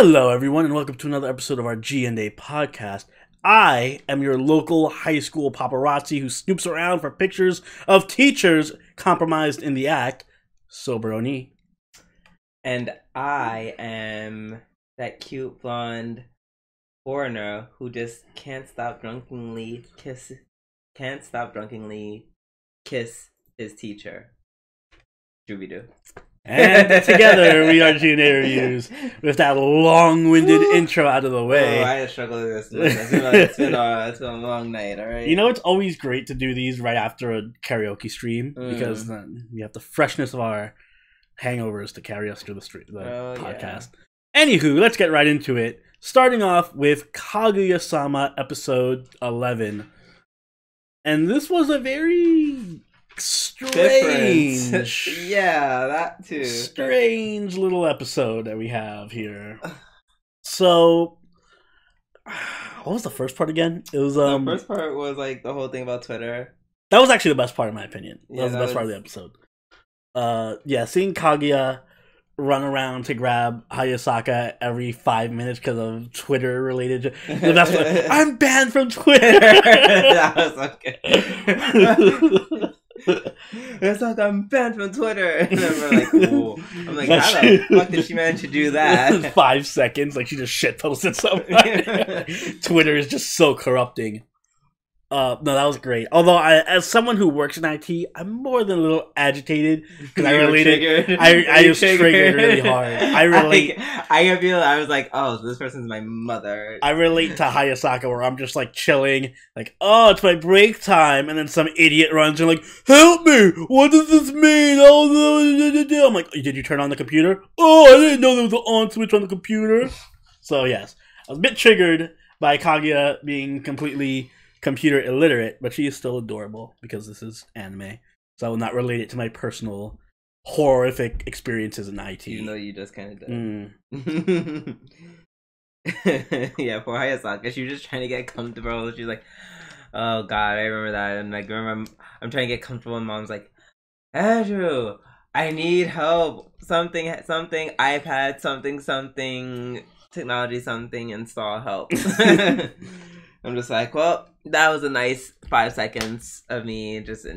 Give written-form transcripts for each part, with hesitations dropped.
Hello, everyone, and welcome to another episode of our G&A Podcast. I am your local high school paparazzi who snoops around for pictures of teachers compromised in the act, Soberoni. And I am that cute blonde foreigner who just can't stop drunkenly kiss his teacher. Doobie-doo. And together we are G&A Reviews with that long-winded intro out of the way. Oh, I had to struggle with this. It's been a long night, alright? You know, it's always great to do these right after a karaoke stream because then we have the freshness of our hangovers to carry us through the podcast. Yeah. Anywho, let's get right into it. Starting off with Kaguya-sama episode 11. And this was a very strange yeah, that too. Strange little episode that we have here. So what was the first part again? It was the first part was like the whole thing about Twitter. That was actually the best part in my opinion. That was the best part of the episode. Seeing Kaguya run around to grab Hayasaka every 5 minutes because of Twitter related. I'm banned from Twitter. That was okay. It's like I'm banned from Twitter. And we're like, cool. I'm like, how the fuck did she manage to do that? 5 seconds, like she just shit posted something. Twitter is just so corrupting. No, that was great. Although, as someone who works in IT, I'm more than a little agitated because I related. I was triggered really hard. I relate. I feel. I was like, oh, this person's my mother. I relate to Hayasaka where I'm just like chilling, like, oh, it's my break time, and then some idiot runs and like, help me! What does this mean? Oh, I'm like, did you turn on the computer? Oh, I didn't know there was an on switch on the computer. So yes, I was a bit triggered by Kaguya being completely computer illiterate, but she is still adorable because this is anime, so I will not relate it to my personal horrific experiences in IT. Even though you just kind of did. Yeah, poor Hayasaka. She was just trying to get comfortable. She's like, oh god, I remember that. And like, I'm trying to get comfortable, and mom's like, Andrew, I need help. Something, iPad, something, technology, something, install help. I'm just like, well, that was a nice 5 seconds of me just,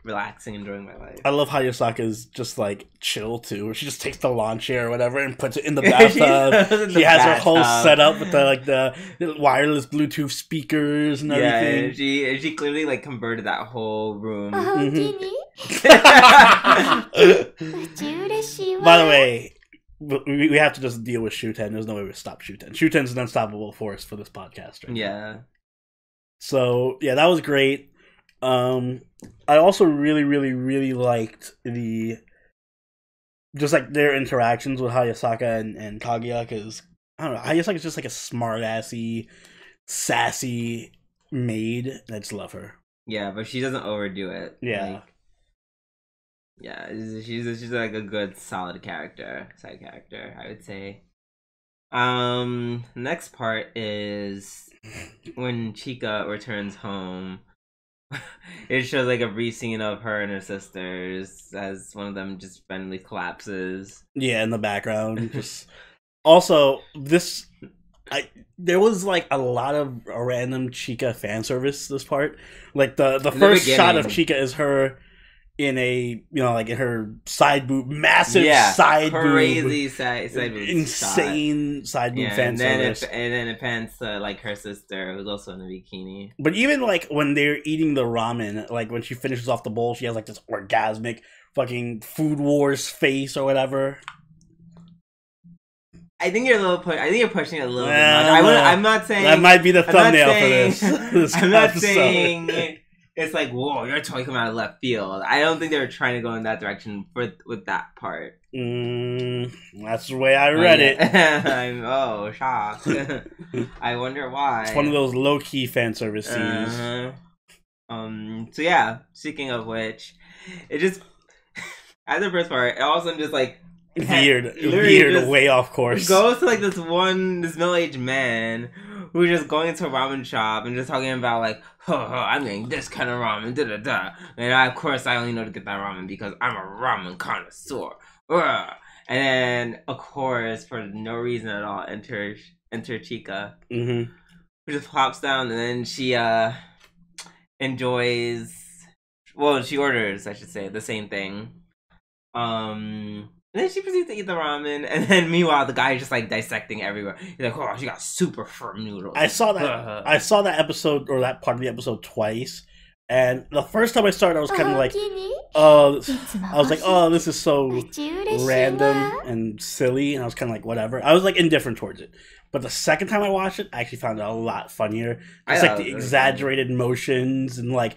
relaxing, enjoying my life. I love how Hayasaka's just like chill too. She just takes the lawn chair or whatever and puts it in the bathtub. She has her whole setup with the wireless Bluetooth speakers and everything. Yeah, and she clearly like converted that whole room. By the way, we have to just deal with Shuten. There's no way we stop Shuten. Shuten's an unstoppable force for this podcast. Right? Yeah. So yeah, that was great. I also really liked their interactions with Hayasaka and Kaguya, because I don't know, Hayasaka's just like a smart-assy, sassy maid. I just love her. Yeah, but she doesn't overdo it. Yeah. Yeah, she's like a good side character, I would say. Next part is when Chika returns home. It shows like a brief scene of her and her sisters as one of them just randomly collapses. Yeah, in the background. Just also there was like a lot of random Chika fan service this part. Like the first shot of Chika is her in a, in her side boob, massive side crazy boob, side boob, insane side boob fan service. And then it pans to like her sister, who's also in a bikini. But even like when they're eating the ramen, like when she finishes off the bowl, she has like this orgasmic fucking Food Wars face or whatever. I think you're pushing it a little bit much. I'm not saying that might be the thumbnail for this. I'm not saying it's like, whoa, you're talking about left field. I don't think they were trying to go in that direction with that part. That's the way I read it. I'm shocked. I wonder why. It's one of those low-key fan service scenes. So yeah, speaking of which, it just at the first part, it also just like veered way off course. Goes to like this middle-aged man who's just going into a ramen shop and just talking about like, I'm getting this kind of ramen, da-da-da. And of course I only know to get that ramen because I'm a ramen connoisseur. And then, of course, for no reason at all, enter Chica, Mm-hmm. who just pops down, and then she enjoys. Well, she orders, I should say, the same thing. And then she proceeds to eat the ramen, and then meanwhile, the guy is just like dissecting everywhere. He's like, "Oh, she got super firm noodles." I saw that. I saw that episode or that part of the episode twice, and the first time I saw it, I was kind of like, "Oh," I was like, "Oh, this is so random and silly," and I was kind of like, "Whatever." I was like indifferent towards it. But the second time I watched it, I actually found it a lot funnier. It's like the exaggerated motions and like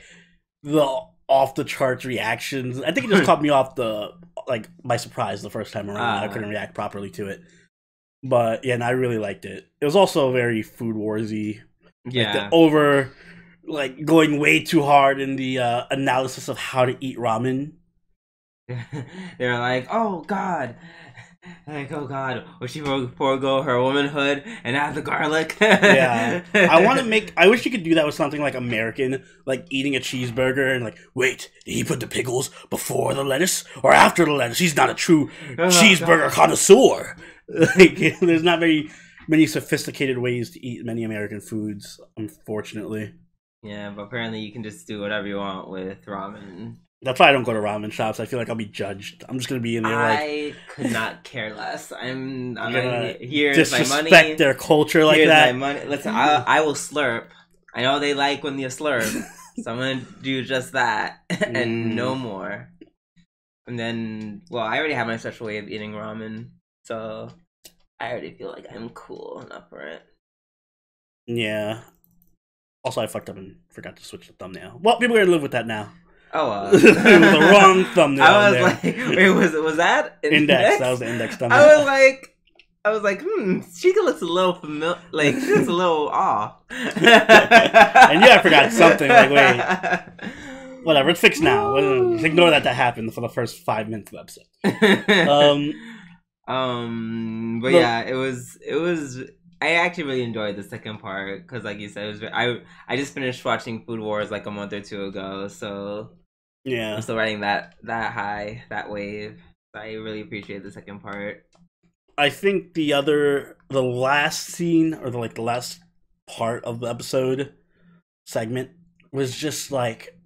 the off the charts reactions. I think it just caught me off by surprise the first time around. I couldn't react properly to it. But yeah, and I really liked it. It was also very Food Warsy. Yeah. Like going way too hard in the analysis of how to eat ramen. They're like, "Oh God." Like, "Oh God, will she forego her womanhood and add the garlic?" Yeah. I wish you could do that with something like American, like eating a cheeseburger and like, wait, did he put the pickles before the lettuce or after the lettuce? He's not a true cheeseburger connoisseur. Like, there's not very many sophisticated ways to eat many American foods, unfortunately. Yeah, but apparently you can just do whatever you want with ramen. That's why I don't go to ramen shops. I feel like I'll be judged. I'm just gonna be in there like I could not care less. I'm here's disrespect my money. Their culture like here's that. My money. Listen, I will slurp. I know they like when you slurp, so I'm gonna do just that and no more. And then, well, I already have my special way of eating ramen, so I already feel like I'm cool enough for it. Yeah. Also, I fucked up and forgot to switch the thumbnail. Well, people are gonna live with that now. Oh, it was the wrong thumbnail. I was like, wait, was that index? That was the index thumbnail. I was like, Chica looks a little familiar. Like, she looks a little off. And yeah, I forgot something. Like, wait, whatever, it's fixed now. Just ignore that happened for the first 5 minutes of the episode. But yeah, it was. I actually really enjoyed the second part because, like you said, I just finished watching Food Wars like a month or two ago, so yeah, I'm still riding that wave. So I really appreciate the second part. I think the last scene or the last part of the episode segment was just like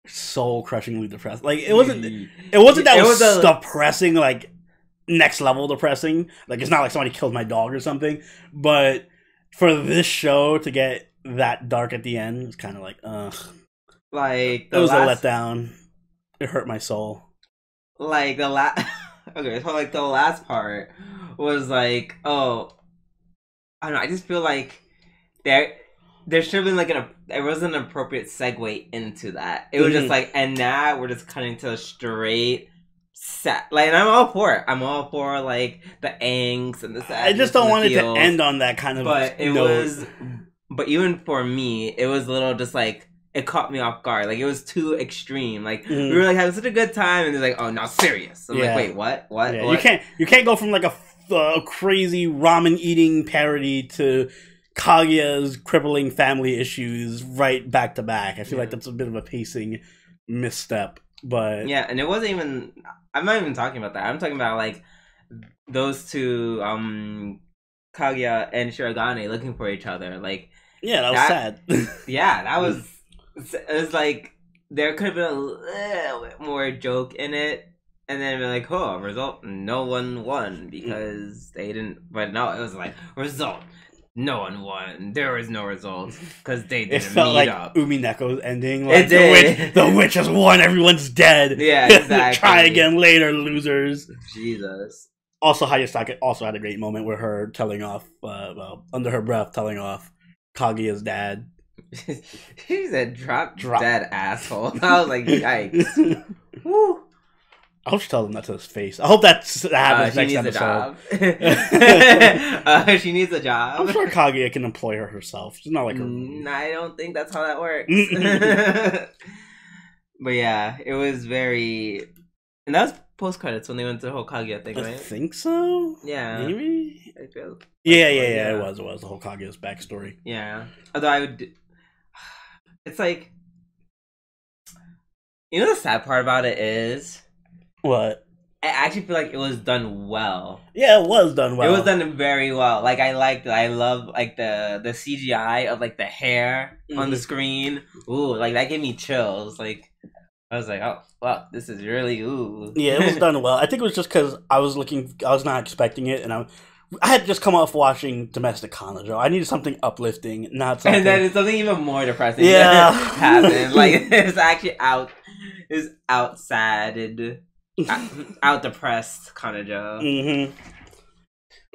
soul crushingly depressing. Like it wasn't depressing like next level depressing. Like it's not like somebody killed my dog or something, but for this show to get that dark at the end, it's kind of like ugh. Like it was a letdown. It hurt my soul. Like the last. Okay, so like the last part was like, oh, I don't know. I just feel like there should have been like there wasn't an appropriate segue into that. It was just like, and now we're just cutting to a straight set. Like, and I'm all for it. I'm all for like the angst and the sadness. I just don't want it to end on that kind of. But it was. But even for me, it was a little just like. It caught me off guard. Like, it was too extreme. Like, we were, like, having such a good time, and they're like, oh, now serious. I'm like, wait, what? What? Yeah, what? You can't go from, like, a crazy ramen-eating parody to Kaguya's crippling family issues right back to back. I feel like that's a bit of a pacing misstep, but... Yeah, and it wasn't even... I'm not even talking about that. I'm talking about, like, those two, Kaguya and Shirogane looking for each other. Like... Yeah, that was sad. Yeah, that was... It was like there could have been a little bit more joke in it, and then be like, "Oh, result: no one won because they didn't." But no, it was like result: no one won. There was no result because they didn't. It felt like up. Umineko's ending. Like, it did. The witch has won. Everyone's dead. Yeah, exactly. Try again later, losers. Jesus. Also, Hayasaka also had a great moment with her telling off, under her breath, telling off Kaguya's dad. She said, "Drop dead asshole." I was like, "Yikes!" Woo. I hope she tells him that to his face. I hope that happens next episode. She needs a job. I'm sure Kaguya can employ her herself. She's not like her. I don't think that's how that works. But yeah, it was very, and that was post credits when they went to the whole Kaguya thing, right? I think so. Yeah, maybe. I feel like yeah. It was the whole Kaguya's backstory. Yeah, although I would. It's like, you know, the sad part about it is what I actually feel like it was done well. Yeah, it was done well. It was done very well. Like, I liked it. I love, like, the CGI of, like, the hair on the screen. Ooh, like, that gave me chills. Like, I was like, oh, wow, this is really, ooh. Yeah, it was done well. I think it was just because I was not expecting it, and I had just come off watching Domestic Kanojo. I needed something uplifting, not something... And then it's something even more depressing that happened. Like, it's actually out sad and... out depressed Kanojo.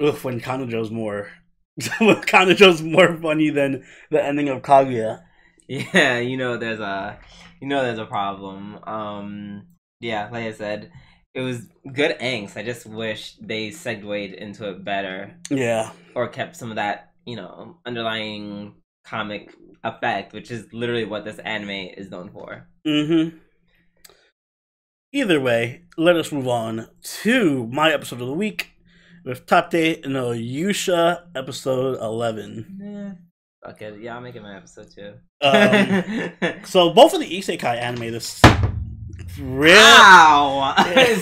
Oof, when Kanojo's more funny than the ending of Kaguya. Yeah, there's a problem. Yeah, like I said, it was good angst. I just wish they segued into it better. Yeah. Or kept some of that, underlying comic effect, which is literally what this anime is known for. Either way, let us move on to my episode of the week with Tate no Yuusha, episode 11. Fuck it. Yeah, I'll make it my episode too. So both of the isekai anime this really... Ow! I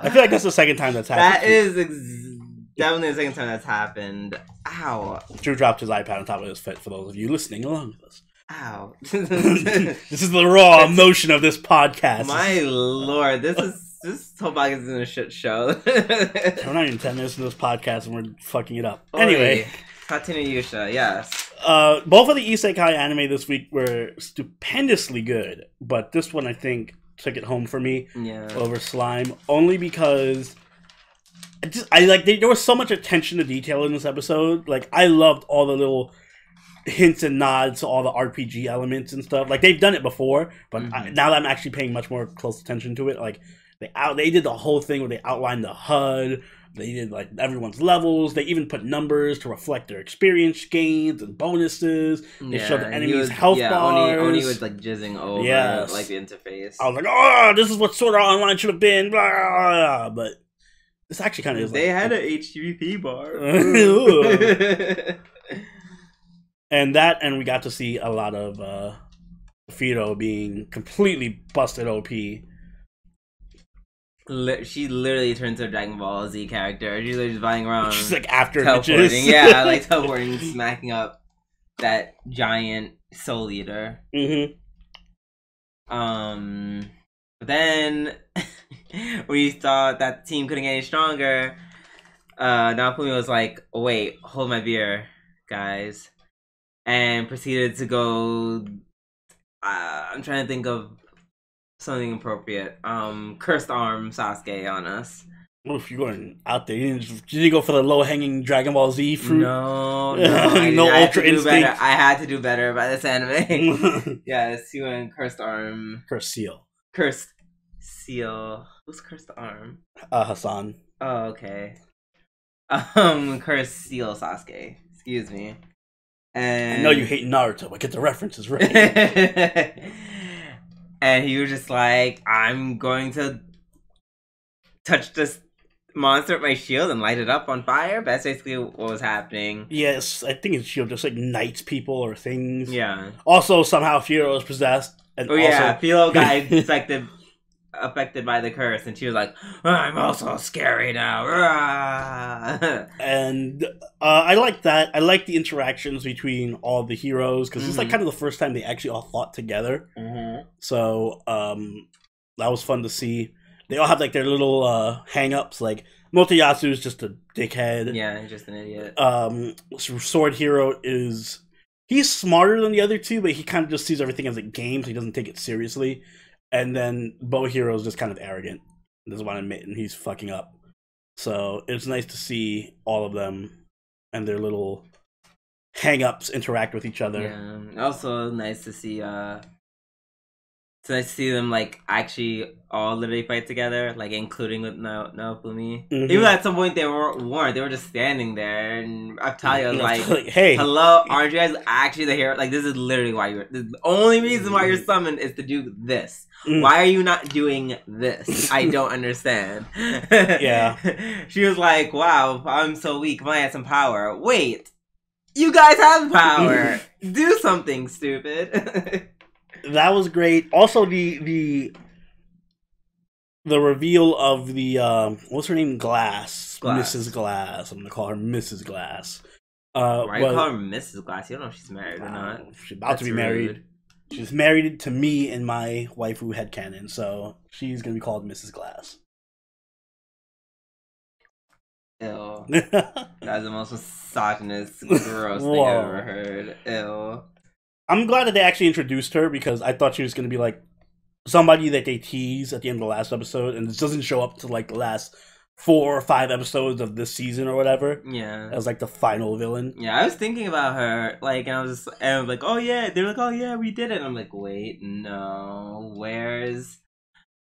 feel like that's the second time that's happened. That is definitely the second time that's happened. Ow. Drew dropped his iPad on top of his foot for those of you listening along with us. Ow. This is the raw emotion of this podcast. My lord, this whole podcast is a shit show. We're not even 10 minutes into this podcast and we're fucking it up. Anyway. Tate no Yuusha, yes. Both of the isekai anime this week were stupendously good, but this one I think took it home for me over Slime, only because there was so much attention to detail in this episode. Like, I loved all the little hints and nods to all the RPG elements and stuff. Like, they've done it before, but now that I'm actually paying much more close attention to it, like, they did the whole thing where they outlined the HUD. They did, like, everyone's levels. They even put numbers to reflect their experience gains and bonuses. They showed the enemies' health bars. Oni was, like, jizzing over, like, the interface. I was like, oh, this is what Sword Art Online should have been. Blah, blah, blah. But this actually kind of is They had an HTTP bar. And we got to see a lot of Firo being completely busted OP. She literally turns to a Dragon Ball Z character. She's like just flying around. She's like after teleporting. Yeah, like teleporting, smacking up that giant Soul Eater. But then we thought that the team couldn't get any stronger. Naofumi was like, "Wait, hold my beer, guys," and proceeded to go. I'm trying to think of something appropriate. Cursed Arm Sasuke on us. Oof, you're going out there. You didn't go for the low-hanging Dragon Ball Z fruit? No, no Ultra Instinct. I had to do better by this anime. Yes, he went Cursed Arm. Cursed Seal. Cursed Seal. Who's Cursed Arm? Hassan. Oh, okay. Cursed Seal Sasuke. Excuse me. And I know you hate Naruto, but get the references right. And he was just like, I'm going to touch this monster with my shield and light it up on fire. That's basically what was happening. Yes, I think his shield just ignites people or things. Yeah. Also, somehow Firo is possessed. And Firo got affected by the curse, and she was like, I'm also scary now. And I like that. I like the interactions between all the heroes, because it's like kind of the first time they actually all fought together. So that was fun to see. They all have like their little hang-ups, like Motoyasu's is just a dickhead. Yeah, just an idiot. Sword Hero he's smarter than the other two, but he kind of just sees everything as a game, so he doesn't take it seriously. And then Bow Hero's just kind of arrogant. Doesn't want to admit, and he's fucking up. So it's nice to see all of them and their little hang-ups interact with each other. Yeah. Also nice to see it's nice to see them like actually all literally fight together, like including with Naofumi. Even at some point they weren't. They were just standing there, and Octavia was like, "Hey, hello, aren't you guys actually the hero? Like, this is literally why the only reason why you're summoned is to do this. Why are you not doing this? I don't understand." Yeah. She was like, "Wow, I'm so weak. If I had some power." Wait, you guys have power. Do something, stupid. That was great. Also, the the reveal of the what's her name? Glass. Mrs. Glass. I'm gonna call her Mrs. Glass. Why you call her Mrs. Glass? You don't know if she's married or not. She's about to be married. She's married to me in my waifu headcanon, so she's gonna be called Mrs. Glass. Ew. That's the most misogynist, gross thing I've ever heard. Ew. I'm glad that they actually introduced her because I thought she was gonna be like somebody that they tease at the end of the last episode, and it doesn't show up to like the last 4 or 5 episodes of this season or whatever. Yeah, as like the final villain. Yeah, I was thinking about her, like, and I was like, oh yeah, they're like, oh yeah, we did it. And I'm like, wait, no, where's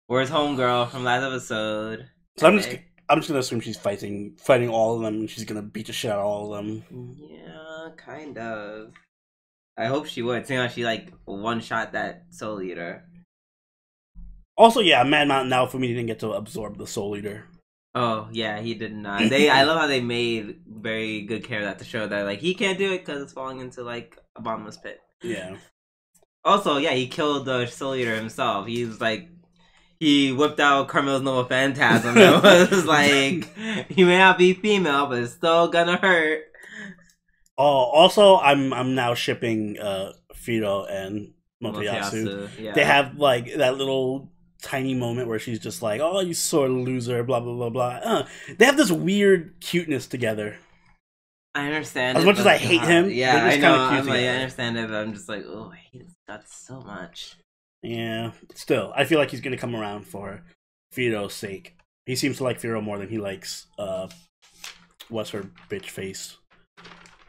homegirl from last episode? So I'm just gonna assume she's fighting all of them, and she's gonna beat the shit out of all of them. Yeah, kind of. I hope she would. Seeing how she like one shot that Soul Eater. Also, yeah, Mad Mountain now for me didn't get to absorb the Soul Eater. Oh yeah, he did not. I love how they made very good care of that to show that like he can't do it because it's falling into like a bottomless pit. Yeah. Also, yeah, he killed the Soul Eater himself. He was like, he whipped out Carmel's Nova Phantasm. It was like, he may not be female, but it's still gonna hurt. Oh, also, I'm now shipping Fido and Motoyasu. Yeah. They have like that little tiny moment where she's just like, "Oh, you sort of loser," blah blah blah blah. They have this weird cuteness together. I understand. As much as I hate him, yeah, I know. I'm like, I understand it, but I'm just like, oh, I hate this guy so much. Yeah, still, I feel like he's gonna come around for Fido's sake. He seems to like Fido more than he likes what's her bitch face,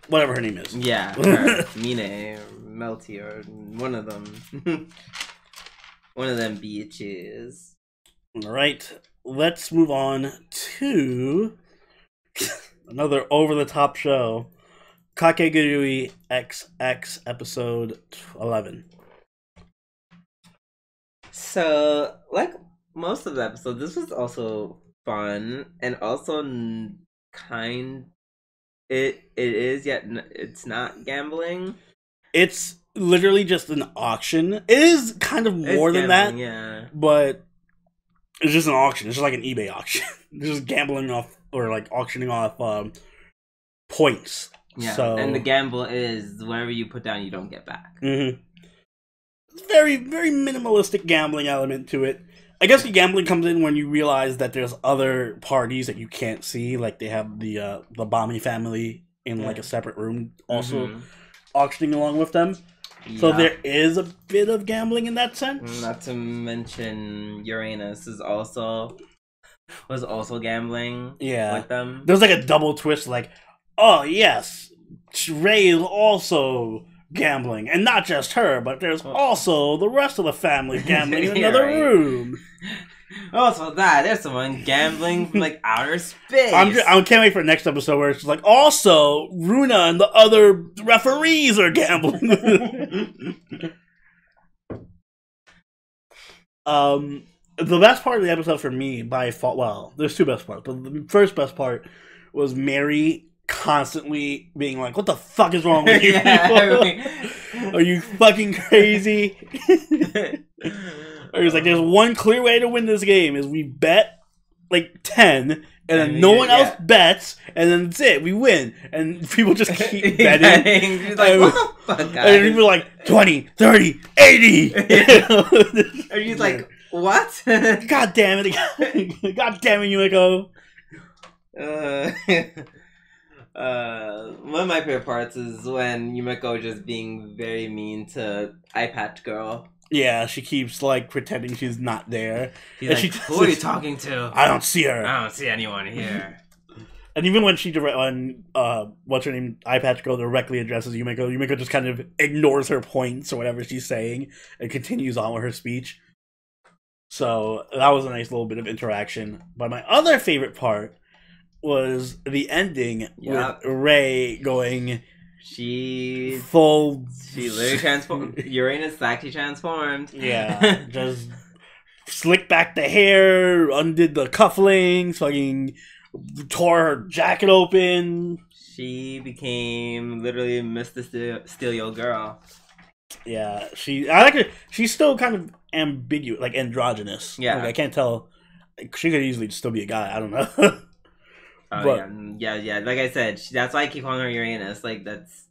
whatever her name is. Yeah, her, Mine or Melty or one of them. One of them bitches. All right, let's move on to another over-the-top show, Kakegurui XX episode 11. So, like most of the episodes, this was also fun and also it is, yet it's not gambling. It's literally just an auction. It is kind of more than that, yeah. But it's just an auction. It's just like an eBay auction. It's just gambling off or like auctioning off points. Yeah, so, and the gamble is whatever you put down, you don't get back. Mm-hmm. Very, very minimalistic gambling element to it. I guess the gambling comes in when you realize that there's other parties that you can't see. Like they have the Bami family in like a separate room also auctioning along with them. Yeah. So there is a bit of gambling in that sense. Not to mention Uranus was also gambling with them. There's like a double twist like, oh yes, Ray is also gambling, and not just her, but there's also the rest of the family gambling in another room. Also, there's someone gambling from like outer space. I can't wait for the next episode where it's like, also Runa and the other referees are gambling. The best part of the episode for me, by default, well, there's two best parts, but the first best part was Mary constantly being like, what the fuck is wrong with you people? Are you fucking crazy? Or he's like, there's one clear way to win this game is we bet like 10 and then no one else bets and then that's it, we win. And people just keep betting. He's like, what the fuck, guys? And people are like 20, 30, 80. And he's like, what? God damn it. God damn it, Yumiko. One of my favorite parts is when Yumiko just being very mean to Eye Patch Girl. Yeah, she keeps like pretending she's not there. He's like, who are you talking to? I don't see her. I don't see anyone here. And even when what's her name, Eye Patch Girl directly addresses Yumiko just kind of ignores her points or whatever she's saying and continues on with her speech. So that was a nice little bit of interaction. But my other favorite part was the ending with Ray going, she literally transformed. Uranus actually transformed. Yeah, just slicked back the hair, undid the cufflinks, fucking tore her jacket open. She became literally Mr. Steal Your Girl. Yeah, I like her. She's still kind of ambiguous, like androgynous. Yeah, like, I can't tell she could easily still be a guy. I don't know. Oh But- yeah. Like I said, that's why I keep calling her Uranus. Like that's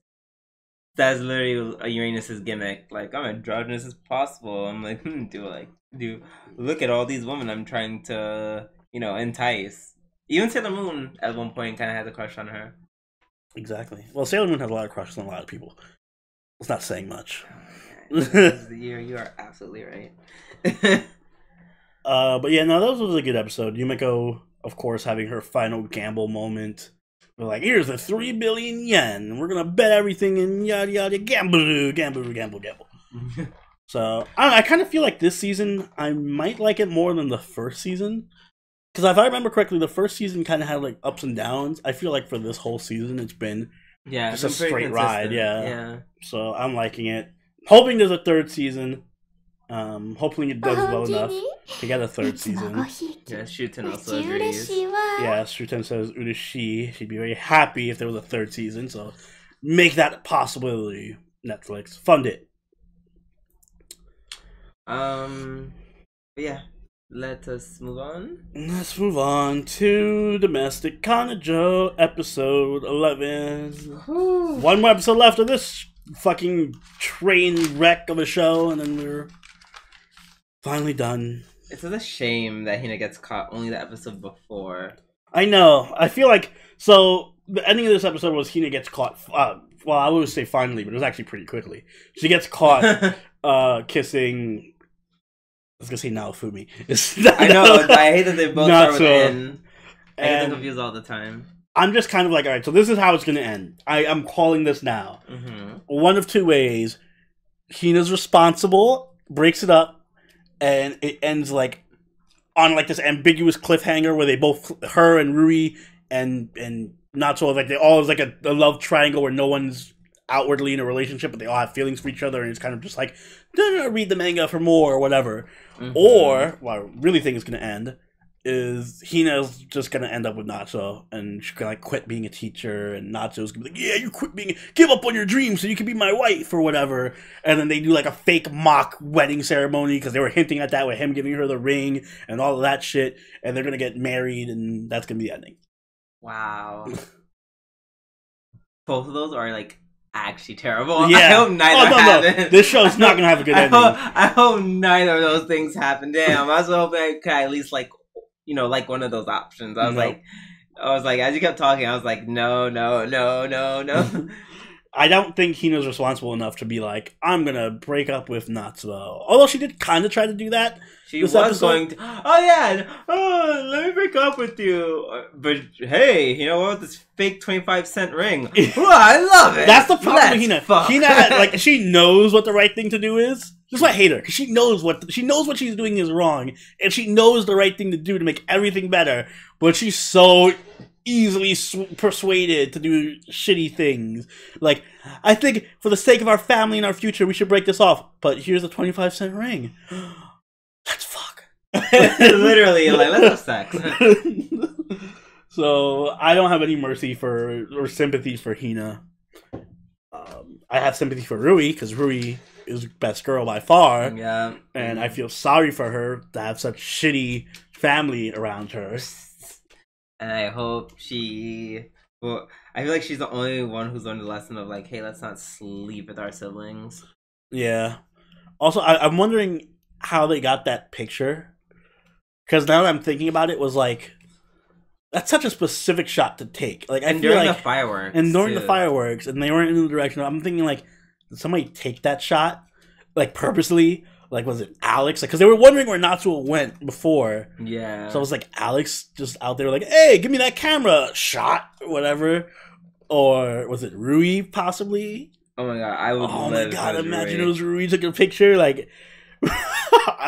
literally a Uranus's gimmick. Like I'm androgynous as possible. I'm like, do look at all these women I'm trying to, entice. Even Sailor Moon at one point kind of has a crush on her. Exactly. Well, Sailor Moon has a lot of crushes on a lot of people. It's not saying much. You are absolutely right. But yeah, no, that was a good episode. Yumiko, of course, having her final gamble moment. We're like, here's the 3 billion yen. We're gonna bet everything in yada yada gamble. So I kind of feel like this season I might like it more than the first season. Because if I remember correctly, the first season kind of had like ups and downs. I feel like for this whole season, it's been just a straight ride. Yeah. So I'm liking it. Hoping there's a third season. Hopefully it does well enough to get a third season. Yeah, Shuten also agrees. Yeah, Shuten says Urishi. She'd be very happy if there was a third season. So make that a possibility. Netflix, fund it. But yeah. Let us move on. Let's move on to Domestic Kanojo, episode 11. One more episode left of this fucking train wreck of a show, and then we're finally done. It's such a shame that Hina gets caught only the episode before. I know. I feel like, so, the ending of this episode was Hina gets caught, well, I would say finally, but it was actually pretty quickly. She gets caught kissing... I was gonna say Naofumi. I know. I hate that they both start with N. I get them And confused all the time. I'm just kind of like, all right, so this is how it's gonna end. I'm calling this now. Mm-hmm. One of two ways. Hina's responsible, breaks it up, and it ends like on like this ambiguous cliffhanger where they both, her and Rui and Natsuo, like they all is like a love triangle where no one's outwardly in a relationship, but they all have feelings for each other, and it's kind of just like, read the manga for more or whatever. Mm-hmm. Or, what I really think is going to end, is Hina's just going to end up with Natsuo, and she's going to like quit being a teacher, and Natsuo's going to be like, yeah, you give up on your dreams so you can be my wife or whatever. And then they do like a fake mock wedding ceremony, because they were hinting at that with him giving her the ring and all of that shit, and they're going to get married, and that's going to be the ending. Wow. Both of those are like actually terrible. Yeah. I hope neither happen. This show's not gonna have a good ending. I hope neither of those things happen. Damn, I was hoping I could at least like one of those options. I was like, as you kept talking, I was like, no. I don't think Hina's responsible enough to be like, I'm gonna break up with Natsuo. Although she did kind of try to do that. She was going to, let me break up with you. But hey, you know what? This fake 25-cent ring. I love it. That's the problem with Hina. Hina, she knows what the right thing to do is. That's why I hate her, because she knows what she's doing is wrong, and she knows the right thing to do to make everything better. But she's so easily persuaded to do shitty things. Like, I think for the sake of our family and our future, we should break this off. But here's a 25-cent ring. Let's fuck. Literally, like, let's have sex. So I don't have any mercy or sympathy for Hina. I have sympathy for Rui, because Rui is best girl by far. Yeah. And I feel sorry for her to have such shitty family around her. And I hope I feel like she's the only one who's learned the lesson of like, hey, let's not sleep with our siblings. Yeah. Also, I'm wondering how they got that picture. Because now that I'm thinking about it, was like, that's such a specific shot to take. Like, and during the fireworks. And during the fireworks, and they weren't in the direction. I'm thinking, like, did somebody take that shot? Like, purposely? Like, was it Alex? Like, because they were wondering where Natsuo went before. Yeah. So I was like, Alex just out there like, hey, give me that camera shot or whatever. Or was it Rui, possibly? Oh my god, I would Oh my god, imagine it was Rui took a picture. Like,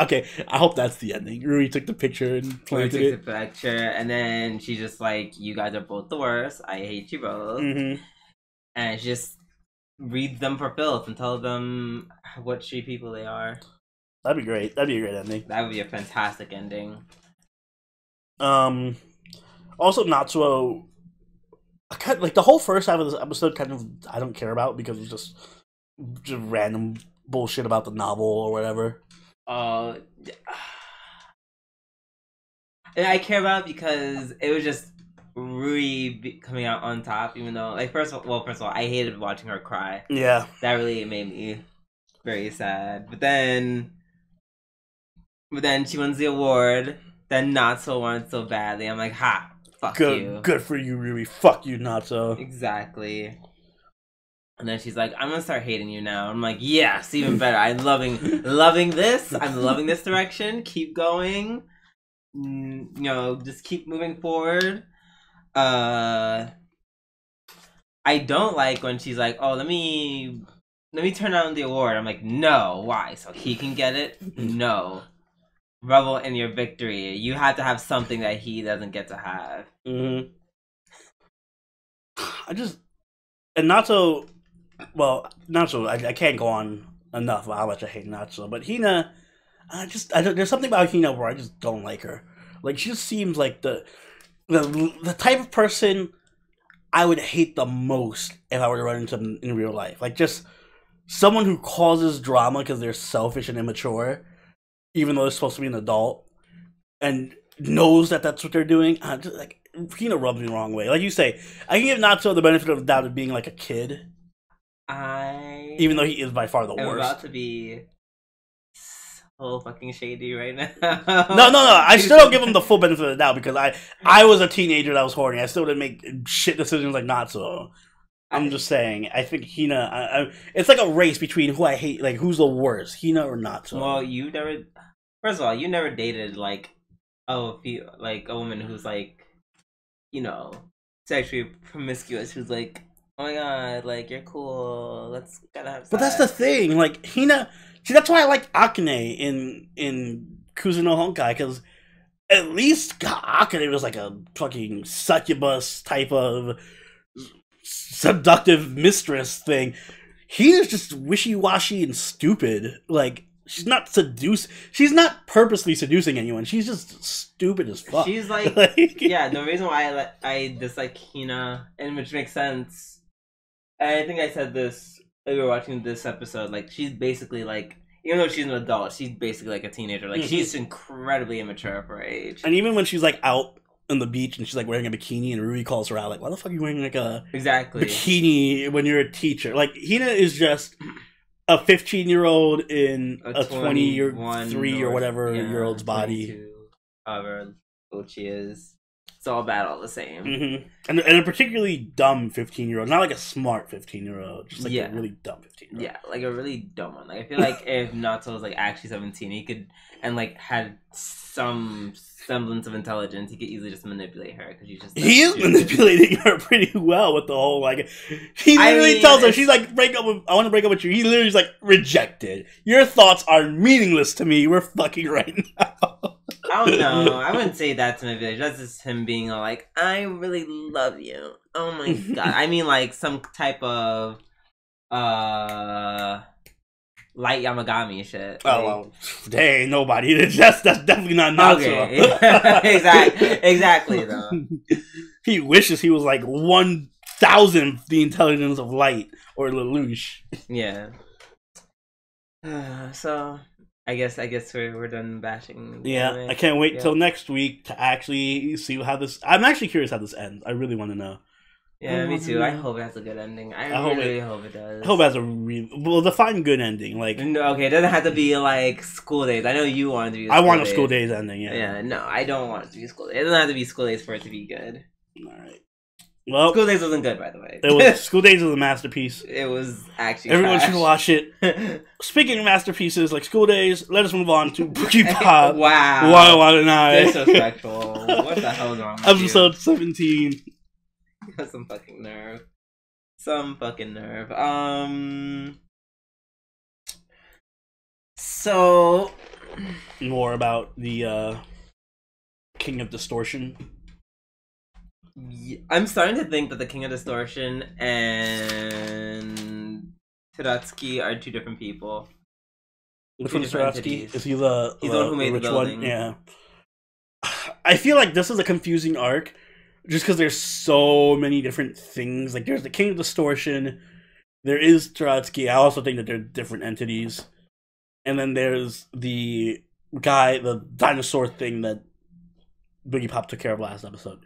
okay, I hope that's the ending. Rui took the picture and planted it. Took the picture, and then she's just like, you guys are both the worst. I hate you both. Mm-hmm. And she just reads them for filth and tells them what shitty people they are. That'd be great. That'd be a great ending. That would be a fantastic ending. Also, Natsuo, like the whole first half of this episode, kind of I don't care about because it's just random bullshit about the novel or whatever. I And I care about it because it was just Rui coming out on top, even though, like, first of all, I hated watching her cry. Yeah. That really made me very sad. But then she wins the award. Then Natsu won so badly. I'm like, ha, fuck you. Good for you, Rui. Fuck you, Natsu. Exactly. And then she's like, I'm gonna start hating you now. I'm like, yes, even better. I'm loving this. I'm loving this direction. Keep going. You know, just keep moving forward. I don't like when she's like, oh, let me turn down the award. I'm like, no, why? So he can get it? No. Revel in your victory. You have to have something that he doesn't get to have. Mm-hmm. And Natsu, well, Natsu, I can't go on enough about how much I hate Natsu, but Hina, there's something about Hina where I just don't like her. Like, she just seems like the type of person I would hate the most if I were to run into them in real life. Like, just someone who causes drama because they're selfish and immature, even though they're supposed to be an adult, and knows that that's what they're doing. Like, Hina rubs me the wrong way. Like you say, I can give Natsu the benefit of the doubt of being like a kid. Even though he is by far the worst. I'm about to be so fucking shady right now. No. I still don't give him the full benefit of the doubt because I was a teenager that was horny. I still didn't make shit decisions like Natsu. I'm just saying, I think Hina, it's like a race between who I hate, like who's the worst, Hina or Natsu. Well, first of all, you never dated like a woman who's like, you know, sexually promiscuous, who's like, oh my god, like, you're cool, let's gotta have sex. But that's the thing, like, Hina, see, that's why I like Akane in Kuzu no Honkai, because at least Akane was like a fucking succubus type of seductive mistress thing. Hina's just wishy-washy and stupid. Like, she's not she's not purposely seducing anyone. She's just stupid as fuck. She's like, yeah, the reason why I dislike Hina, and which makes sense, and I think I said this when we were watching this episode, like, she's basically like, even though she's an adult, she's basically like a teenager. Like, she's incredibly immature for her age. And even when she's like out on the beach and she's like wearing a bikini and Rui calls her out, like, why the fuck are you wearing like a bikini when you're a teacher? Like, Hina is just a 15-year-old in a 23 or whatever year old's body. However old she is. It's all bad, all the same. Mm-hmm. And a particularly dumb 15-year-old. Not like a smart 15-year-old. Just like a really dumb 15-year-old. Yeah, like a really dumb one. Like, I feel like if Natsu was like actually 17, he could, and like had some semblance of intelligence, he could easily just manipulate her because he is manipulating her pretty well with the whole, like, he literally tells her, she's like, I want to break up with you. He literally is like, rejected. Your thoughts are meaningless to me. We're fucking right now. I don't know. I wouldn't say that to manipulate. That's just him being all like, I really love you. Oh my god. I mean, like, some type of light Yamagami shit. Oh, well, there ain't nobody. That's definitely not Natsu. Okay. Exactly, though. He wishes he was like 1,000th the intelligence of light or Lelouch. Yeah. So, I guess we're done bashing. Yeah, I can't wait till next week to actually see how this... I'm actually curious how this ends. I really want to know. Yeah, me too. I hope it has a good ending. I really hope it does. I hope it has a define good ending. Like, no, okay, it doesn't have to be like School Days. I know you want it to be. I want a School Days ending. Yeah. Yeah. No, I don't want it to be School Days. It doesn't have to be School Days for it to be good. All right. Well, School Days wasn't good, by the way. It was School Days was a masterpiece. It was actually everyone trash. should watch it. Speaking of masterpieces like School Days, let us move on to Boogiepop. Wow. Warawanai. Disrespectful. What the hell is wrong with Episode 17. You have some fucking nerve. Some fucking nerve. So more about the King of Distortion. I'm starting to think that the King of Distortion and Tadatsuki are two different people. Which one's Tadatsuki? Is he the He's the one who made the building. One? Yeah. I feel like this is a confusing arc. Just because there's so many different things. Like, there's the King of Distortion. There is Tadatsuki. I also think that they're different entities. And then there's the guy, the dinosaur thing that Boogiepop took care of last episode.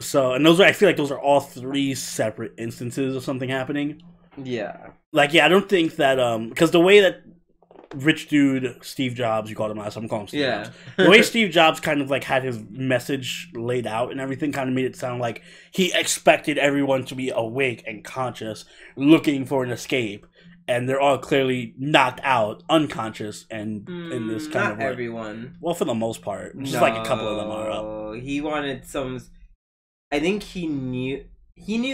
So, and I feel like those are all 3 separate instances of something happening. Yeah. Like, yeah, I don't think that, because the way that rich dude Steve Jobs, you called him last time, I'm calling him Steve Jobs. The way Steve Jobs kind of like had his message laid out and everything kind of made it sound like he expected everyone to be awake and conscious, looking for an escape. And they're all clearly knocked out, unconscious, and in this kind of not everyone. Well, for the most part, just like a couple of them are up. He wanted some. I think he knew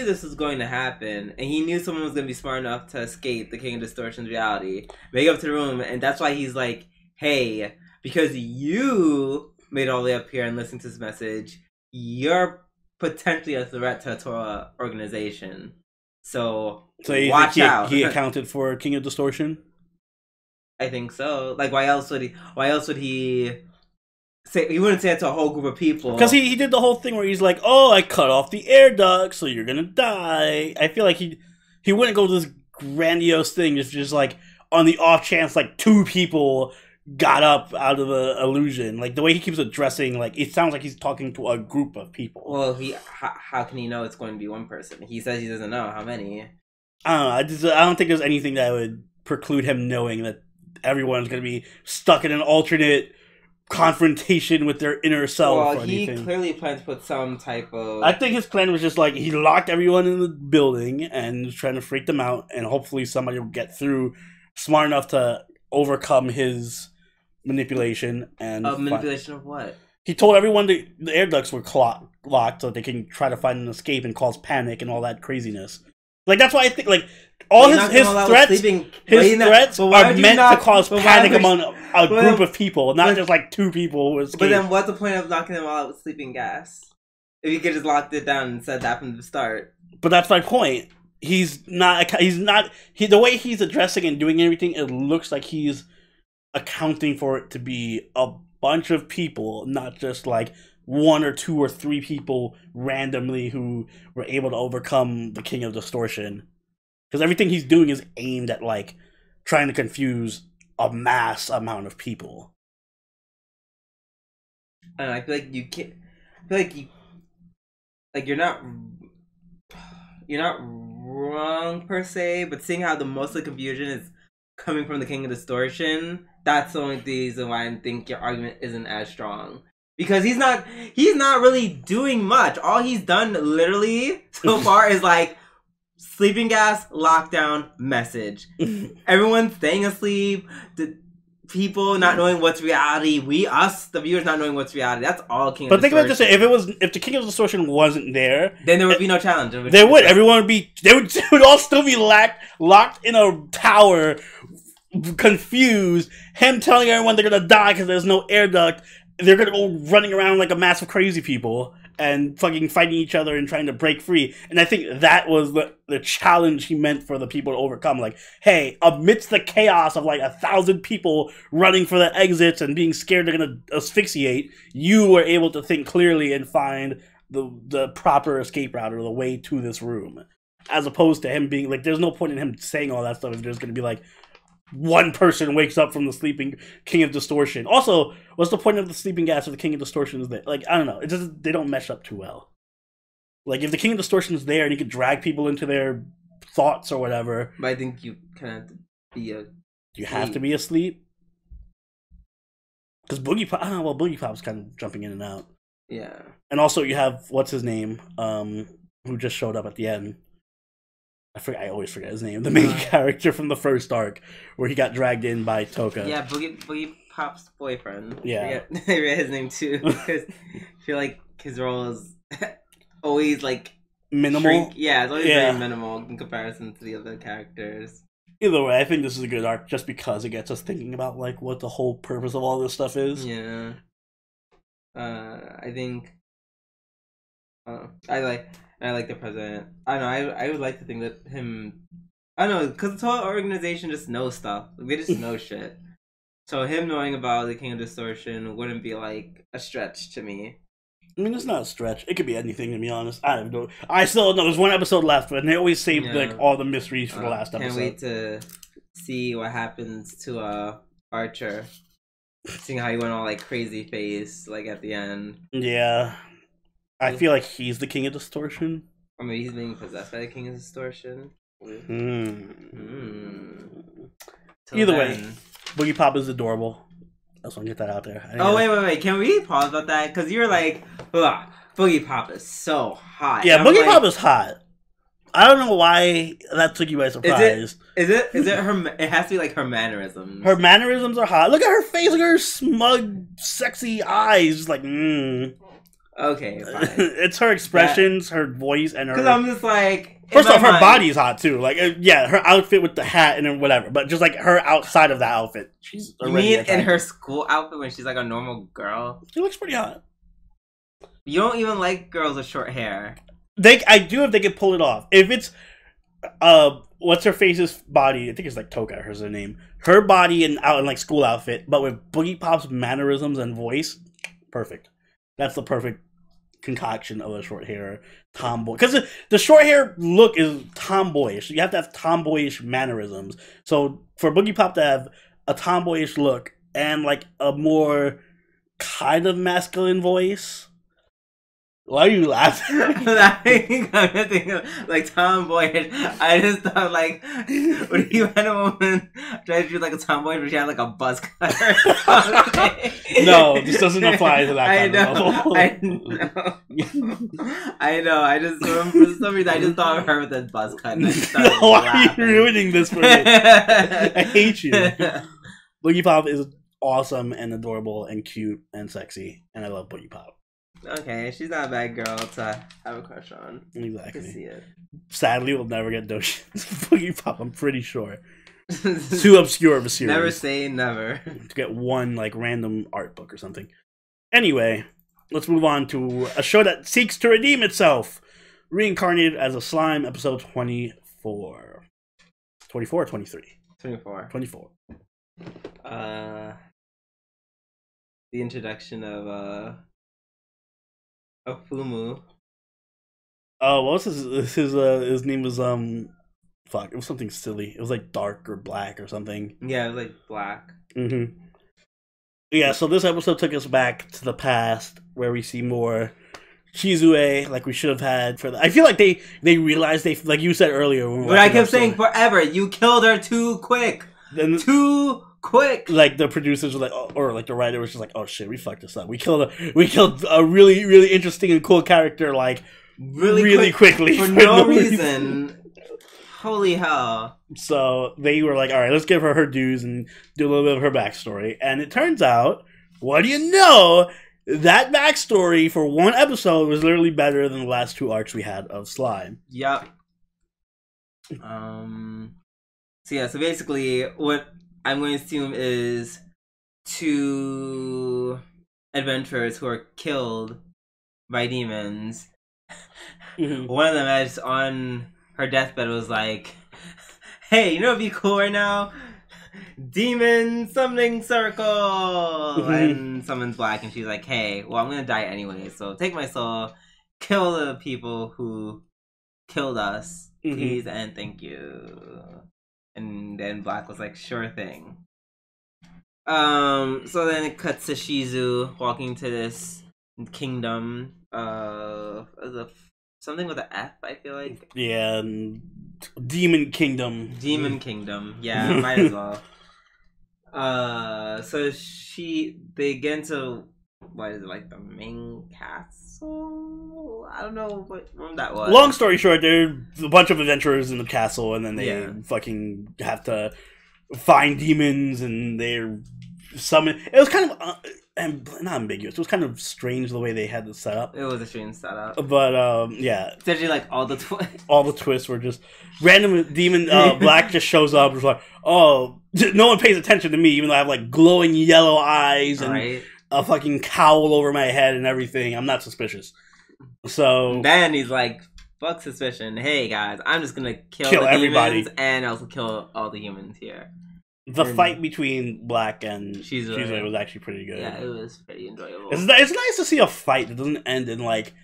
this was going to happen, and he knew someone was going to be smart enough to escape the King of Distortion's reality, make up to the room, and that's why he's like, "Hey, because you made it all the way up here and listened to this message, you're potentially a threat to a Torah organization." So you watch think out. He accounted for King of Distortion? I think so. Like, why else would he say? He wouldn't say it to a whole group of people. Because he did the whole thing where he's like, "Oh, I cut off the air duct, so you're gonna die." I feel like he wouldn't go to this grandiose thing just like on the off chance like 2 people got up out of the illusion. Like the way he keeps addressing, like it sounds like he's talking to a group of people. Well, how can he know it's going to be one person? He says he doesn't know how many. I don't know. I don't think there's anything that would preclude him knowing that everyone's going to be stuck in an alternate confrontation with their inner self. Well, or anything. He clearly plans to put some type of. I think his plan was just like he locked everyone in the building and was trying to freak them out, and hopefully somebody will get through smart enough to overcome his manipulation. And manipulation of what? He told everyone the air ducts were locked so they can try to find an escape and cause panic and all that craziness. Like that's why I think like all his threats are meant to cause panic among a group of people, not just like 2 people who escape. But then what's the point of knocking them all out with sleeping gas? If you could just locked it down and said that from the start. But that's my point. The way he's addressing and doing everything, it looks like he's accounting for it to be a bunch of people, not just like 1 or 2 or 3 people randomly who were able to overcome the King of Distortion. Because everything he's doing is aimed at like trying to confuse a mass amount of people. And I feel like you can't. I feel like you're not wrong per se, but seeing how the most of the confusion is coming from the King of Distortion, that's the only reason why I think your argument isn't as strong. Because he's not really doing much. All he's done literally so far is like sleeping gas, lockdown, message. Everyone's staying asleep. The people not knowing what's reality. The viewers not knowing what's reality. That's all King of Distortion. But think about this: if the King of Distortion wasn't there, then there would be no challenge. There would. Everyone would all still be locked in a tower, confused. Him telling everyone they're gonna die because there's no air duct. They're gonna go running around like a mass of crazy people and fucking fighting each other and trying to break free. And I think that was the challenge he meant for the people to overcome. Like, hey, amidst the chaos of like 1,000 people running for the exits and being scared they're gonna asphyxiate, you were able to think clearly and find the proper escape route or the way to this room. As opposed to him being like, there's no point in him saying all that stuff if there's gonna be like 1 person wakes up from the sleeping King of Distortion. Also, what's the point of the sleeping gas if the King of Distortion is there? Like, I don't know. They don't mesh up too well. Like, if the King of Distortion is there and he could drag people into their thoughts or whatever. But I think you kind of have to be You have to be asleep? Because Boogiepop's kind of jumping in and out. Yeah. And also you have, what's his name? Who just showed up at the end. I always forget his name. The main character from the first arc, where he got dragged in by Toka. Yeah, Boogiepop's boyfriend. Yeah, I forget his name too, because I feel like his role is always like minimal. Yeah, it's always very minimal in comparison to the other characters. Either way, I think this is a good arc just because it gets us thinking about like what the whole purpose of all this stuff is. Yeah. I think. I like the president. I don't know. I would like to think that him. I don't know, because the whole organization just knows stuff. Like, they just know shit. So him knowing about the King of Distortion wouldn't be like a stretch to me. I mean, it's not a stretch. It could be anything, to be honest. I still don't know. There's 1 episode left, and they always save like all the mysteries for the last episode. Can't wait to see what happens to Archer. Seeing how he went all like crazy face like at the end. Yeah. I feel like he's the king of distortion. Or maybe he's being possessed by the king of distortion. Either way, Boogiepop is adorable. I just want to get that out there. Wait. Can we pause about that? Because you're like, Boogiepop is so hot. Yeah, Boogiepop is hot. I don't know why that took you by surprise. Is it her? It has to be like her mannerisms. Her mannerisms are hot. Look at her face. Look at her smug, sexy eyes. Just like, Okay, fine. It's her expressions, her voice, and her. Because I'm just like. First off, her body's hot too. Like, yeah, her outfit with the hat and then whatever. But just like her outside of that outfit, she's. You mean in her school outfit when she's like a normal girl? She looks pretty hot. You don't even like girls with short hair. I do if they can pull it off. If it's, what's her face's body? I think it's like Toka. Her's her name. Her body and out in like school outfit, but with Boogiepop's mannerisms and voice, perfect. That's the perfect concoction of a short hair tomboy. Because the short hair look is tomboyish. You have to have tomboyish mannerisms. So for Boogiepop to have a tomboyish look and like a more kind of masculine voice. Why are you laughing? I'm thinking like tomboyish. I just thought like, when you had a woman try to do like a tomboy, but she had like a buzz cut or something. No, this doesn't apply to that kind of level. I know. I just remember for some reason I just thought of her with a buzz cut. And why are you ruining this for me? I hate you. Boogiepop is awesome and adorable and cute and sexy, and I love Boogiepop. Okay, she's not a bad girl to have a crush on. Exactly. I can see it. Sadly, we'll never get Doshin's Boogiepop, I'm pretty sure. Too obscure of a series. Never say never. To get one, like, random art book or something. Anyway, let's move on to a show that seeks to redeem itself. Reincarnated as a Slime, episode 24. 24 or 23? 24. 24. The introduction of Fumu. Oh, what was his name was fuck, it was something silly. It was like dark or black or something. Yeah, it was like black. Mm-hmm. Yeah, so this episode took us back to the past where we see more Chizue like we should have had for the I feel like they realized they, like you said earlier when we but I kept saying forever, you killed her too quick. Too quick. Like the producers were like, oh, or like the writer was just like, oh shit, we fucked this up. We killed a really, really interesting and cool character like really quickly for no reason. Holy hell. So they were like, all right, let's give her her dues and do a little bit of her backstory. And it turns out, what do you know? That backstory for one episode was literally better than the last two arcs we had of Slime. Yep. So basically what I'm going to assume is two adventurers who are killed by demons. Mm-hmm. One of them, as on her deathbed, was like, "Hey, you know what'd be cool right now? Demon summoning circle." Mm-hmm. And someone's black, and she's like, "Hey, well, I'm gonna die anyway, so take my soul, kill the people who killed us, please, and thank you." And then Black was like, sure thing. So then it cuts to Shizu walking to this kingdom. Something with an F, I feel like. Yeah, Demon Kingdom. Demon Kingdom. Yeah, might as well. So they get into, what is it, like the main castle? I don't know what room that was. Long story short, there's a bunch of adventurers in the castle, and then they fucking have to find demons, and they're summon. It was kind of not ambiguous. It was kind of strange the way they had it set up. It was a strange setup, but yeah, especially like all the twists. All the twists were just random. Demon Black just shows up. It's like, oh, no one pays attention to me, even though I have like glowing yellow eyes and a fucking cowl over my head and everything. I'm not suspicious. So then he's like, fuck suspicion. Hey guys, I'm just gonna kill the everybody demons and also kill all the humans here. The fight between Black and Chizue was actually pretty good. Yeah, it was pretty enjoyable. It's nice to see a fight that doesn't end in like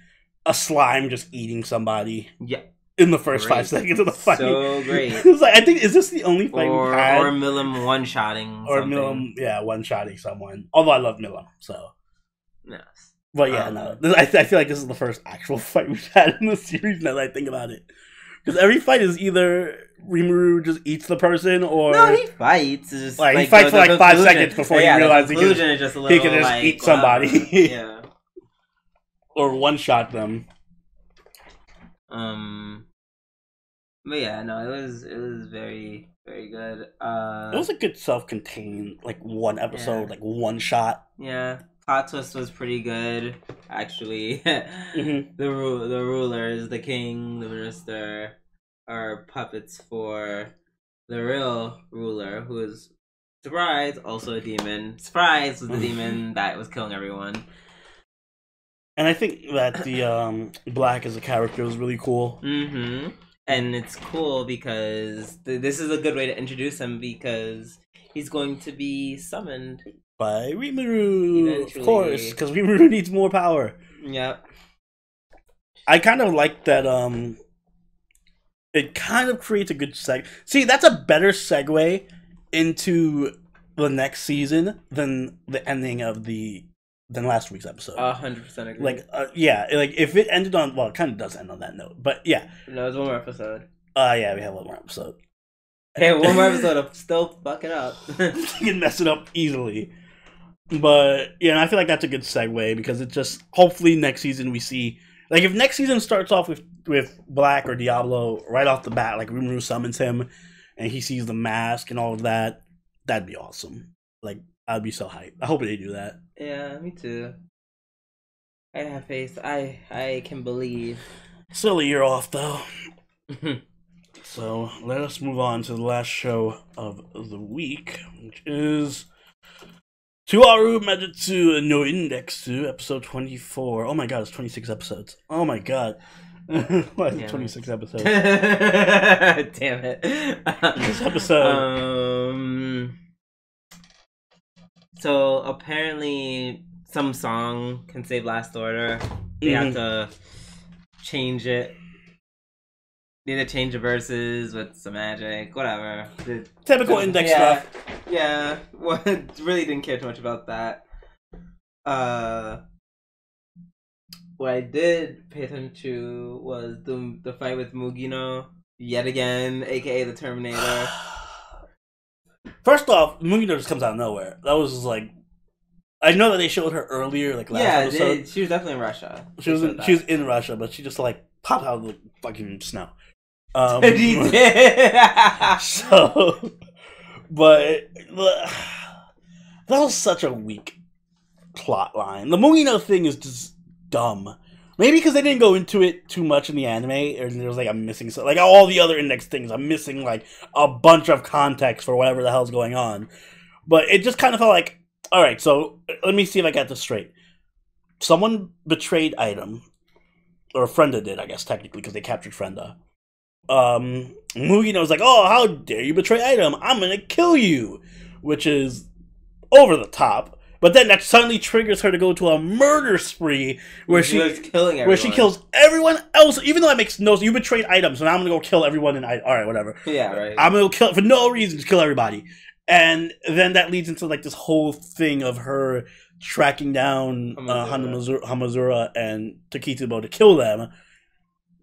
a slime just eating somebody. Yeah. in the first 5 seconds of the fight. So great. It was like, I think, is this the only fight we've had? Or Milim one-shotting Or something. Milim, one-shotting someone. Although I love Milim, so. Yes. But yeah, no. I feel like this is the first actual fight we've had in the series now that I think about it. Because every fight is either Rimuru just eats the person or... No, he fights. It's just, like, he fights for like 5 seconds before he realizes he can just eat somebody. Yeah. Or one-shot them. But yeah, no, it was very, very good. It was a good self-contained, like, one episode, like, one shot. Yeah. Plot twist was pretty good, actually. Mm-hmm. The rulers, the king, the minister, are puppets for the real ruler, who is, surprise, also a demon. Surprise, was the demon that was killing everyone. And I think that the Black as a character was really cool. Mm-hmm. And it's cool because this is a good way to introduce him, because he's going to be summoned by Rimuru, eventually. Of course, because Rimuru needs more power. Yep. I kind of like that. It kind of creates a good See, that's a better segue into the next season than the ending of than last week's episode. 100% agree. Like, like if it ended on, well, it kind of does end on that note, but yeah. No, it's one more episode. Yeah, we have one more episode. Hey, one more episode of still fuck it up. You can mess it up easily. But, yeah, and I feel like that's a good segue, because it just, hopefully next season we see, like, if next season starts off with Black or Diablo right off the bat, like Rimuru summons him, and he sees the mask and all of that, that'd be awesome. Like, I'd be so hyped. I hope they do that. Yeah, me too. I have faith. I can believe. Still a year off, though. So, let us move on to the last show of the week, which is Aru Majitsu no Indexu, episode 24. Oh my god, it's 26 episodes. Oh my god. Why is it 26 episodes? Damn it. This episode... So, apparently, some song can save Last Order. They have to change it. They either change the verses with some magic, whatever. Typical index stuff. Yeah, well, really didn't care too much about that. What I did pay attention to was the fight with Mugino, yet again, aka the Terminator. First off, Mugino just comes out of nowhere. That was just like, I know that they showed her earlier, like last episode. She was definitely in Russia. She was in Russia, but she just like popped out of the fucking snow. He did. So, but that was such a weak plot line. The Mugino thing is just dumb. Maybe because they didn't go into it too much in the anime, or there was like I'm missing so like all the other index things. I'm missing like a bunch of context for whatever the hell's going on. But it just kind of felt like, all right, so let me see if I got this straight. Someone betrayed Item, or Frenda did, I guess technically, because they captured Frenda. Mugino was like, "Oh, how dare you betray Item? I'm gonna kill you," which is over the top. But then that suddenly triggers her to go to a murder spree where she kills everyone else. Even though that makes no sense. You betrayed Item, so now I'm gonna go kill everyone in Item. All right, whatever. Yeah, right. I'm gonna kill for no reason, just kill everybody. And then that leads into like this whole thing of her tracking down Hamazura and Takitsubo to kill them.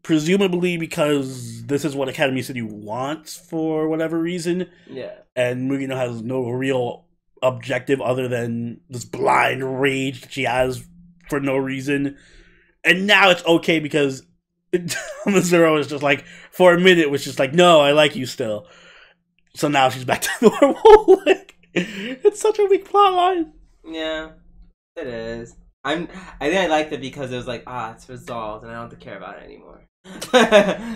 Presumably because this is what Academy City wants for whatever reason. Yeah. And Mugino has no real objective other than this blind rage that she has for no reason. And now it's okay because Hamazura is just like, for a minute, was just like, no, I like you still. So now she's back to normal. Like, it's such a weak plot line. Yeah, it is. I think I liked it because it was like, it's resolved and I don't have to care about it anymore.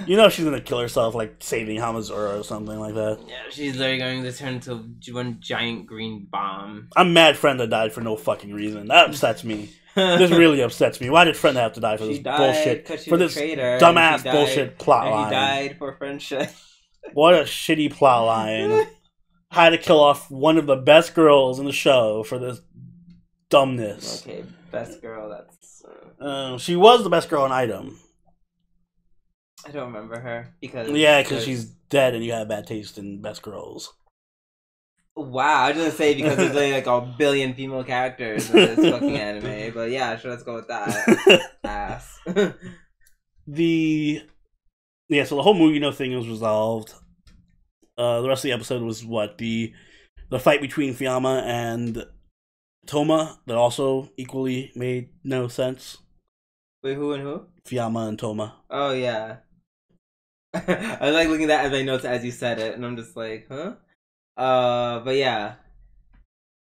You know she's gonna kill herself, like saving Hamazura or something like that. Yeah, she's literally going to turn into one giant green bomb. I'm mad Frenda died for no fucking reason. That upsets me. This really upsets me. Why did Frenda have to die for this bullshit? For this dumbass bullshit plot line. He died for friendship. What a shitty plot line. Had to kill off one of the best girls in the show for this dumbness. Okay, best girl, that's... she was the best girl in Item. I don't remember her because she's dead and you have bad taste in best girls. Wow, I was gonna say because there's like a billion female characters in this fucking anime, but yeah, sure, let's go with that. Ass. So the whole Mugino thing was resolved. The rest of the episode was the fight between Fiamma and Toma that also equally made no sense. Wait, who and who? Fiamma and Toma. Oh yeah. I was like looking at my notes as you said it, and I'm just like, huh? But yeah,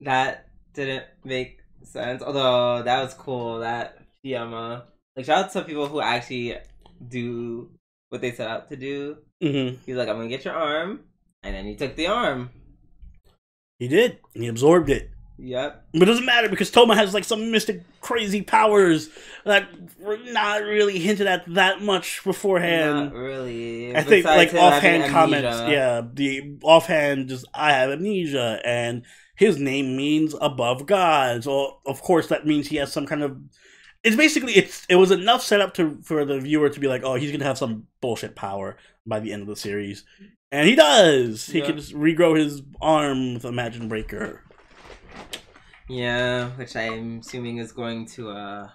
that didn't make sense. Although that was cool. That Fiamma, like, shout out to people who actually do what they set out to do. Mm-hmm. He's like, I'm gonna get your arm, and then he took the arm. He did. He absorbed it. Yep. But it doesn't matter because Toma has like some mystic crazy powers that were not really hinted at that much beforehand. Not really. I think like offhand comments. Yeah, the offhand just I have amnesia and his name means above gods. So of course that means he has some kind of. It's basically it was enough set up for the viewer to be like, oh, he's gonna have some bullshit power by the end of the series, and he does. He can just regrow his arm with a Imagine Breaker. Yeah, which I'm assuming is going to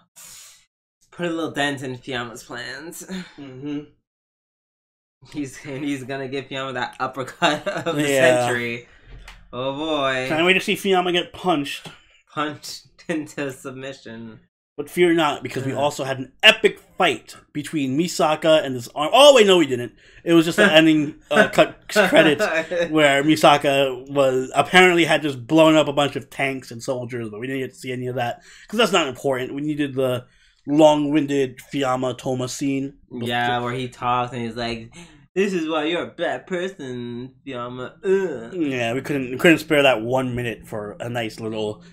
put a little dent in Fiamma's plans. Mm-hmm. He's gonna give Fiamma that uppercut of the century. Oh boy! Can't wait to see Fiamma get punched into submission. But fear not, because we also had an epic fight between Misaka and this arm. Oh wait, no, we didn't. It was just the ending credits where Misaka was apparently had just blown up a bunch of tanks and soldiers, but we didn't get to see any of that because that's not important. We needed the long-winded Fiamma Toma scene. Yeah, where he talks and he's like, "This is why you're a bad person, Fiamma." Ugh. Yeah, we couldn't spare that 1 minute for a nice little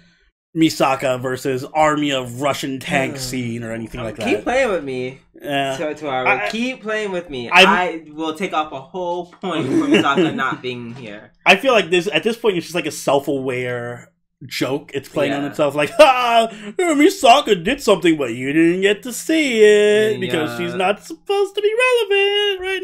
Misaka versus army of Russian tanks scene or anything like that. Keep playing with me. Yeah. Keep playing with me. I will take off a whole point for Misaka not being here. I feel like at this point it's just like a self-aware joke. It's playing on itself like, Misaka did something but you didn't get to see it because she's not supposed to be relevant right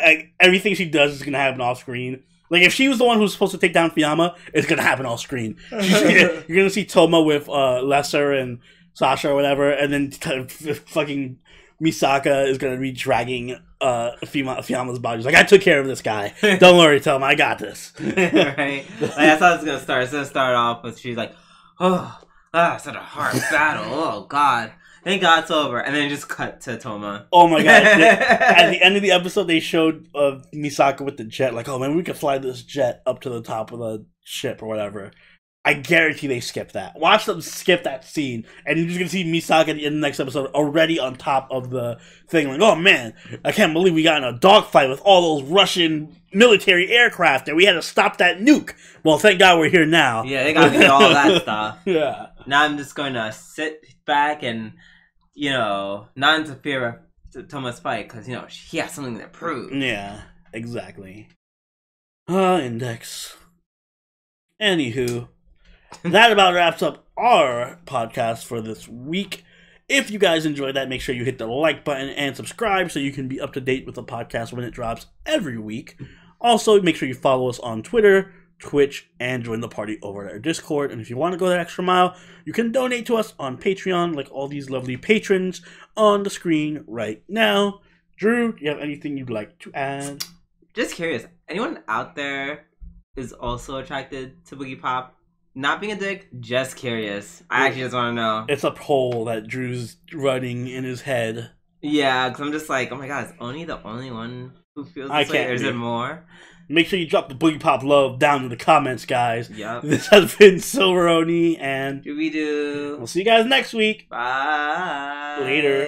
now. Everything she does is going to happen off screen. Like, if she was the one who's supposed to take down Fiamma, it's going to happen off screen. You're going to see Toma with Lesser and Sasha or whatever, and then fucking Misaka is going to be dragging Fiamma's body. She's like, I took care of this guy. Don't worry, Toma, I got this. Right? That's how it's going to start. It's going to start off with, she's like, such a hard battle. Oh, God. Thank God it's over. And then just cut to Toma. Oh my God. At the end of the episode, they showed Misaka with the jet. Like, oh man, we could fly this jet up to the top of the ship or whatever. I guarantee they skipped that. Watch them skip that scene. And you're just going to see Misaka at the end of the next episode already on top of the thing. Like, oh man, I can't believe we got in a dogfight with all those Russian military aircraft and we had to stop that nuke. Well, thank God we're here now. Yeah, they got to do all that stuff. Yeah. Now I'm just going to sit back and, not interfere with Toma's fight because, he has something to prove. Yeah, exactly. Index. Anywho, that about wraps up our podcast for this week. If you guys enjoyed that, make sure you hit the like button and subscribe so you can be up to date with the podcast when it drops every week. Also, make sure you follow us on Twitter, Twitch, and join the party over at our Discord. And if you want to go that extra mile, you can donate to us on Patreon, like all these lovely patrons on the screen right now. Drew, do you have anything you'd like to add? Just curious, anyone out there is also attracted to Boogiepop? Not being a dick, just curious. I actually just want to know. It's a poll that Drew's running in his head. Yeah, because I'm just like, oh my God, is Oni the only one who feels this way? Or is there more? Make sure you drop the Boogiepop love down in the comments, guys. Yep. This has been Silver Oni and Dooby-doo. We'll see you guys next week. Bye. Later.